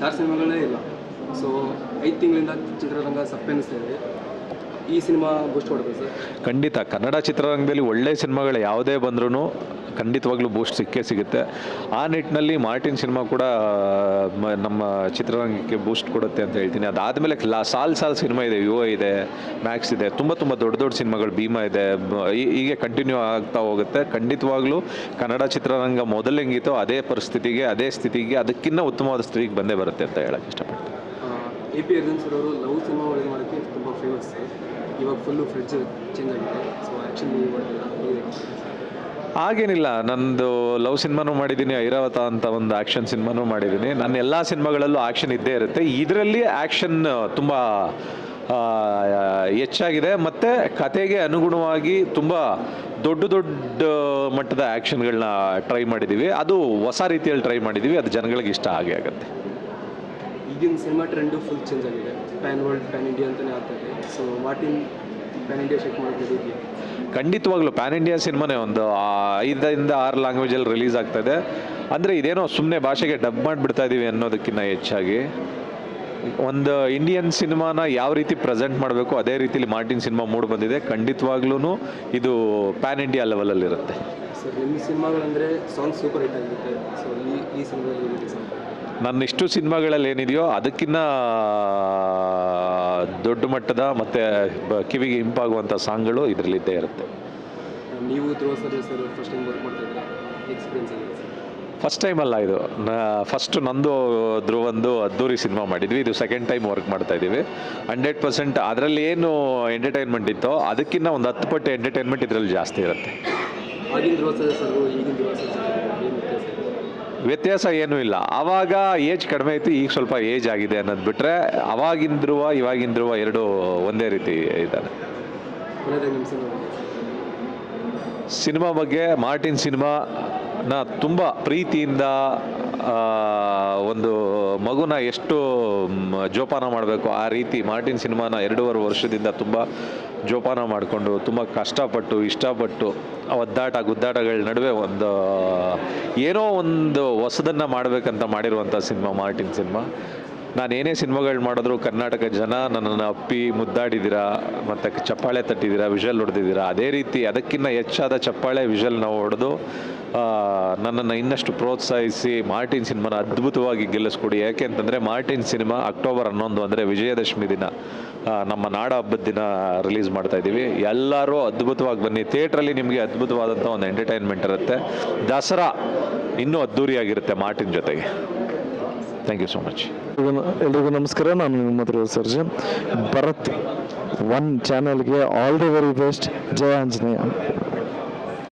Star ಸಿನಿಮಾಗಳೇ ಇಲ್ಲ. So 5 ತಿಂಗಳಿಂದ ಚಿತ್ರರಂಗ ಸಪ್ಪೆನಿಸ್ತಾ ಇದೆ. ಈ ಸಿನಿಮಾ ಬೂಸ್ಟ್ ಕೊಡ್ಬೇಕು ಸರ್. ಖಂಡಿತ ಕನ್ನಡ ಚಿತ್ರರಂಗದಲ್ಲಿ ಒಳ್ಳೆ ಸಿನಿಮಾಗಳು ಯಾವುದೇ ಬಂದ್ರೂ ಖಂಡಿತವಾಗ್ಲೂ ಬೂಸ್ಟ್ ಸಿಕ್ಕೇ ಸಿಗುತ್ತೆ. ಆ ನಿಟ್ಟಿನಲ್ಲಿ ಮಾರ್ಟಿನ್ ಸಿನಿಮಾ ಕೂಡ ನಮ್ಮ ಚಿತ್ರರಂಗಕ್ಕೆ ಬೂಸ್ಟ್ ಕೊಡುತ್ತೆ ಅಂತ ಹೇಳ್ತೀನಿ. ಅದಾದಮೇಲೆ ಸಾಲು ಸಿನಿಮಾ ಇದೆ, ಯುವ ಇದೆ, ಮ್ಯಾಕ್ಸ್ ಇದೆ, ತುಂಬ ದೊಡ್ಡ ಸಿನಿಮಾಗಳು, ಭೀಮಾ ಇದೆ, ಹೀಗೆ ಕಂಟಿನ್ಯೂ ಆಗ್ತಾ ಹೋಗುತ್ತೆ. ಖಂಡಿತವಾಗ್ಲೂ ಕನ್ನಡ ಚಿತ್ರರಂಗ ಮೊದಲು ಹೆಂಗಿತ್ತೋ ಅದೇ ಪರಿಸ್ಥಿತಿಗೆ, ಅದೇ ಸ್ಥಿತಿಗೆ, ಅದಕ್ಕಿಂತ ಉತ್ತಮವಾದ ಸ್ಥಿತಿಗೆ ಬಂದೇ ಬರುತ್ತೆ ಅಂತ ಹೇಳಕ್ಕೆ ಇಷ್ಟಪಡ್ತೀನಿ. AP ಅರ್ಜುನ್ ಸರ್ ಅವರು ಲವ್ ಸಿನಿಮಾ ಒಳಗೆ ಮಾಡೋಕ್ಕೆ ತುಂಬ ಫೇಮಸ್. ಇವಾಗ ಫುಲ್ಲು ಫ್ರೆಡ್ಜ್ ಚೇಂಜ್ ಆಗಿದೆ. ಸೊ ಆ್ಯಕ್ಚುಲಿ ಹಾಗೇನಿಲ್ಲ, ನಂದು ಲವ್ ಸಿನಿಮಾನೂ ಮಾಡಿದ್ದೀನಿ, ಐರಾವತ ಅಂತ ಒಂದು ಆ್ಯಕ್ಷನ್ ಸಿನಿಮಾನೂ ಮಾಡಿದ್ದೀನಿ. ನನ್ನ ಎಲ್ಲ ಸಿನಿಮಾಗಳಲ್ಲೂ ಆ್ಯಕ್ಷನ್ ಇದ್ದೇ ಇರುತ್ತೆ. ಇದರಲ್ಲಿ ಆ್ಯಕ್ಷನ್ ತುಂಬ ಹೆಚ್ಚಾಗಿದೆ ಮತ್ತು ಕತೆಗೆ ಅನುಗುಣವಾಗಿ ತುಂಬ ದೊಡ್ಡ ಮಟ್ಟದ ಆ್ಯಕ್ಷನ್ಗಳನ್ನ ಟ್ರೈ ಮಾಡಿದ್ದೀವಿ. ಅದು ಹೊಸ ರೀತಿಯಲ್ಲಿ ಟ್ರೈ ಮಾಡಿದ್ದೀವಿ. ಅದು ಜನಗಳಿಗೆ ಇಷ್ಟ ಆಗುತ್ತೆ. ಈಗಿನ ಸಿನಿಮಾ ಟ್ರೆಂಡು ಫುಲ್ ಚೇಂಜ್ ಆಗಿದೆ. ಪ್ಯಾನ್ ವರ್ಲ್ಡ್, ಪ್ಯಾನ್ ಇಂಡಿಯಾ ಅಂತಲೇ ಆಗ್ತಾಯಿದೆ. So Martin pan India check ಮಾಡೋದು ಇದೆಯಾ? ಖಂಡಿತವಾಗ್ಲೂ ಪ್ಯಾನ್ ಇಂಡಿಯಾ ಸಿನಿಮಾನೇ ಒಂದು 5ರಿಂದ 6 ಲ್ಯಾಂಗ್ವೇಜಲ್ಲಿ ರಿಲೀಸ್ ಆಗ್ತಾಯಿದೆ. ಅಂದರೆ ಇದೇನೋ ಸುಮ್ಮನೆ ಭಾಷೆಗೆ ಡಬ್ ಮಾಡಿಬಿಡ್ತಾ ಇದ್ದೀವಿ ಅನ್ನೋದಕ್ಕಿಂತ ಹೆಚ್ಚಾಗಿ ಒಂದು ಇಂಡಿಯನ್ ಸಿನಿಮಾನ ಯಾವ ರೀತಿ ಪ್ರೆಸೆಂಟ್ ಮಾಡಬೇಕು ಅದೇ ರೀತಿಲಿ ಮಾರ್ಟಿನ್ ಸಿನಿಮಾ ಮೂಡ್ ಬಂದಿದೆ. ಖಂಡಿತವಾಗ್ಲೂ ಇದು ಪ್ಯಾನ್ ಇಂಡಿಯಾ ಲೆವೆಲಲ್ಲಿರುತ್ತೆ. ಸರ್ ನಿಮ್ಮ ಸಿನಿಮಾಗಳಂದರೆ ಸಾಂಗ್ ಸೂಪರ್ ಹಿಟ್ ಆಗಿರುತ್ತೆ. ಸೊ ಈ ಸಿನಿಮಾದಲ್ಲಿ ಏನಿದೆ ಸರ್? ನನ್ನ ಇಷ್ಟು ಸಿನಿಮಾಗಳಲ್ಲಿ ಏನಿದೆಯೋ ಅದಕ್ಕಿಂತ ದೊಡ್ಡ ಮಟ್ಟದ ಮತ್ತು ಕಿವಿಗೆ ಇಂಪಾಗುವಂಥ ಸಾಂಗ್ಗಳು ಇದರಲ್ಲಿದ್ದೇ ಇರುತ್ತೆ. ನೀವು ಧ್ರುವ ಸರ್ ಫಸ್ಟ್ ಟೈಮ್ ವರ್ಕ್ ಮಾಡ್ತಾ ಇದ್ದೀರಾ, ಎಕ್ಸ್ಪೀರಿಯನ್ಸ್ ಆಗಿದೆ ಸರ್? ಫಸ್ಟ್ ಟೈಮ್ ಅಲ್ಲ ಇದು. ಫಸ್ಟು ನಂದು ಧ್ರುವಂದು ಅದ್ದೂರಿ ಸಿನಿಮಾ ಮಾಡಿದ್ವಿ. ಇದು ಸೆಕೆಂಡ್ ಟೈಮ್ ವರ್ಕ್ ಮಾಡ್ತಾ ಇದ್ದೀವಿ. 100% ಅದರಲ್ಲಿ ಏನು ಎಂಟರ್ಟೈನ್ಮೆಂಟ್ ಇತ್ತೋ ಅದಕ್ಕಿಂತ ಒಂದು 10 ಪಟ್ಟು ಎಂಟರ್ಟೈನ್ಮೆಂಟ್ ಇದರಲ್ಲಿ ಜಾಸ್ತಿ ಇರುತ್ತೆ. ಆಗಿನ ಧ್ರುವ ಸರ್ ಈಗಿನ ಧ್ರುವ ಸರ್ ಏನು ವ್ಯತ್ಯಾಸ ಇದೆ? ವ್ಯತ್ಯಾಸ ಏನೂ ಇಲ್ಲ. ಆವಾಗ ಏಜ್ ಕಡಿಮೆ ಇತ್ತು, ಈಗ ಸ್ವಲ್ಪ ಏಜ್ ಆಗಿದೆ ಅನ್ನೋದು ಬಿಟ್ಟರೆ ಅವಾಗಿನ ಧ್ರುವ ಇವಾಗಿನ ಧ್ರುವ ಎರಡೂ ಒಂದೇ ರೀತಿ ಇದ್ದಾರೆ. ಸಿನಿಮಾ ಬಗ್ಗೆ ಮಾರ್ಟಿನ್ ಸಿನಿಮಾನ ತುಂಬ ಪ್ರೀತಿಯಿಂದ ಒಂದು ಮಗುನ ಎಷ್ಟು ಜೋಪಾನ ಮಾಡಬೇಕು ಆ ರೀತಿ ಮಾರ್ಟಿನ್ ಸಿನಿಮಾನ 2.5 ವರ್ಷದಿಂದ ತುಂಬ ಜೋಪಾನ ಮಾಡಿಕೊಂಡು ತುಂಬ ಕಷ್ಟಪಟ್ಟು ಇಷ್ಟಪಟ್ಟು ಒದ್ದಾಟ ಗುದ್ದಾಟಗಳ ನಡುವೆ ಒಂದು ಏನೋ ಒಂದು ಹೊಸದನ್ನು ಮಾಡಬೇಕಂತ ಮಾಡಿರುವಂಥ ಸಿನಿಮಾ ಮಾರ್ಟಿನ್ ಸಿನಿಮಾ. ನಾನು ಏನೇ ಸಿನಿಮಾಗಳು ಮಾಡಿದ್ರು ಕರ್ನಾಟಕ ಜನ ನನ್ನನ್ನು ಅಪ್ಪಿ ಮುದ್ದಾಡಿದ್ದೀರಾ ಮತ್ತು ಚಪ್ಪಾಳೆ ತಟ್ಟಿದ್ದೀರಾ, ವಿಷಲ್ ಹೊಡೆದಿದ್ದೀರಾ. ಅದೇ ರೀತಿ ಅದಕ್ಕಿಂತ ಹೆಚ್ಚಾದ ಚಪ್ಪಾಳೆ ವಿಷಲ್ ನಾವು ಹೊಡೆದು ನನ್ನನ್ನು ಇನ್ನಷ್ಟು ಪ್ರೋತ್ಸಾಹಿಸಿ ಮಾರ್ಟಿನ್ ಸಿನಿಮಾನ ಅದ್ಭುತವಾಗಿ ಗೆಲ್ಲಿಸ್ಕೊಡಿ. ಯಾಕೆ ಅಂತಂದರೆ ಮಾರ್ಟಿನ್ ಸಿನಿಮಾ ಅಕ್ಟೋಬರ್ 11 ಅಂದರೆ ವಿಜಯದಶಮಿ ದಿನ, ನಮ್ಮ ನಾಡ ಹಬ್ಬದ ದಿನ ರಿಲೀಸ್ ಮಾಡ್ತಾ ಇದ್ದೀವಿ. ಎಲ್ಲರೂ ಅದ್ಭುತವಾಗಿ ಬನ್ನಿ. ಥಿಯೇಟ್ರಲ್ಲಿ ನಿಮಗೆ ಅದ್ಭುತವಾದಂಥ ಒಂದು ಎಂಟರ್ಟೈನ್ಮೆಂಟ್ ಇರುತ್ತೆ. ದಸರಾ ಇನ್ನೂ ಅದ್ಧೂರಿಯಾಗಿರುತ್ತೆ ಮಾರ್ಟಿನ್ ಜೊತೆಗೆ. Thank you so much. ಎಲ್ರಿಗೂ ನಮಸ್ಕಾರ. ನಾನು ನಿಮ್ಮ ಧ್ರುವ ಸರ್ಜನ್. ಭರತ್ 1 ಚಾನಲ್ಗೆ ಆಲ್ ದಿ ವೆರಿ ಬೆಸ್ಟ್. ಜಯ ಆಂಜನೇಯ.